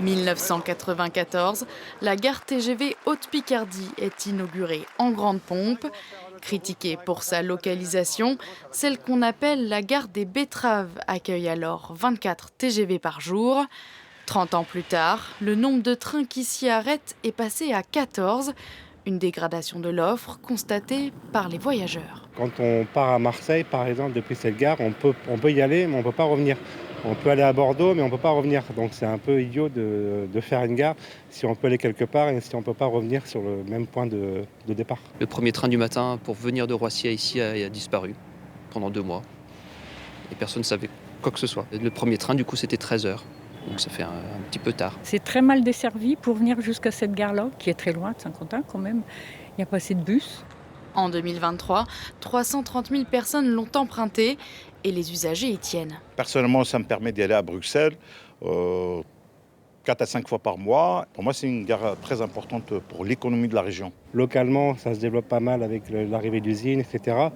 1994, la gare TGV Haute-Picardie est inaugurée en grande pompe. Critiquée pour sa localisation, celle qu'on appelle la gare des Betteraves accueille alors 24 TGV par jour. 30 ans plus tard, le nombre de trains qui s'y arrêtent est passé à 14, une dégradation de l'offre constatée par les voyageurs. Quand on part à Marseille, par exemple, depuis cette gare, on peut y aller, mais on ne peut pas revenir. On peut aller à Bordeaux, mais on ne peut pas revenir. Donc c'est un peu idiot de faire une gare si on peut aller quelque part et si on ne peut pas revenir sur le même point de départ. Le premier train du matin pour venir de Roissy à ici a disparu pendant 2 mois. Et personne ne savait quoi que ce soit. Le premier train, du coup, c'était 13h. Donc ça fait un petit peu tard. C'est très mal desservi pour venir jusqu'à cette gare-là, qui est très loin de Saint-Quentin quand même. Il n'y a pas assez de bus. En 2023, 330 000 personnes l'ont emprunté et les usagers y tiennent. Personnellement, ça me permet d'y aller à Bruxelles 4 à 5 fois par mois. Pour moi, c'est une gare très importante pour l'économie de la région. Localement, ça se développe pas mal avec l'arrivée d'usines, etc.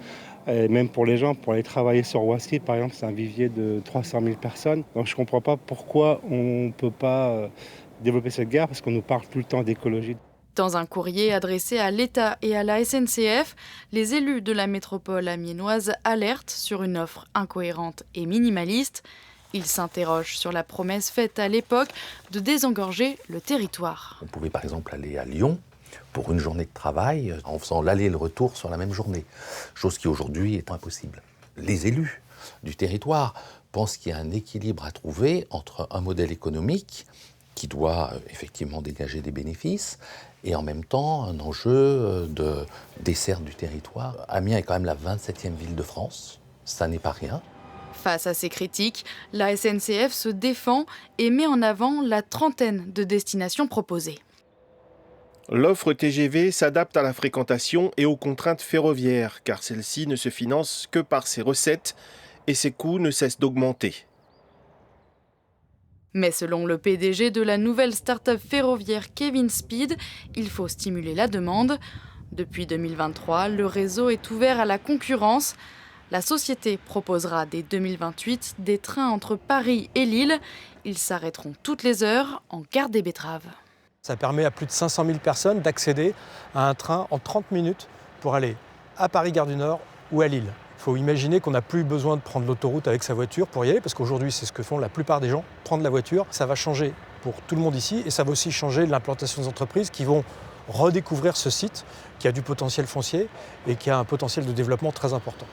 Et même pour les gens, pour aller travailler sur Roissy, par exemple, c'est un vivier de 300 000 personnes. Donc je ne comprends pas pourquoi on ne peut pas développer cette gare, parce qu'on nous parle tout le temps d'écologie. Dans un courrier adressé à l'État et à la SNCF, les élus de la métropole amiénoise alertent sur une offre incohérente et minimaliste. Ils s'interrogent sur la promesse faite à l'époque de désengorger le territoire. On pouvait par exemple aller à Lyon pour une journée de travail en faisant l'aller et le retour sur la même journée, chose qui aujourd'hui est impossible. Les élus du territoire pensent qu'il y a un équilibre à trouver entre un modèle économique qui doit effectivement dégager des bénéfices et en même temps un enjeu de desserte du territoire. Amiens est quand même la 27e ville de France, ça n'est pas rien. Face à ces critiques, la SNCF se défend et met en avant la trentaine de destinations proposées. L'offre TGV s'adapte à la fréquentation et aux contraintes ferroviaires, car celle-ci ne se finance que par ses recettes et ses coûts ne cessent d'augmenter. Mais selon le PDG de la nouvelle start-up ferroviaire Kevin Speed, il faut stimuler la demande. Depuis 2023, le réseau est ouvert à la concurrence. La société proposera dès 2028 des trains entre Paris et Lille. Ils s'arrêteront toutes les heures en gare des Betteraves. Ça permet à plus de 500 000 personnes d'accéder à un train en 30 minutes pour aller à Paris-Gare du Nord ou à Lille. Il faut imaginer qu'on n'a plus besoin de prendre l'autoroute avec sa voiture pour y aller, parce qu'aujourd'hui, c'est ce que font la plupart des gens, prendre la voiture. Ça va changer pour tout le monde ici et ça va aussi changer l'implantation des entreprises qui vont redécouvrir ce site qui a du potentiel foncier et qui a un potentiel de développement très important.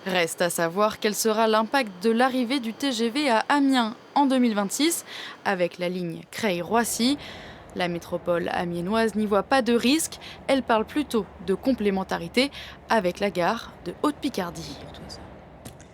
Reste à savoir quel sera l'impact de l'arrivée du TGV à Amiens en 2026 avec la ligne Creil-Roissy. La métropole amiénoise n'y voit pas de risque, elle parle plutôt de complémentarité avec la gare de Haute-Picardie.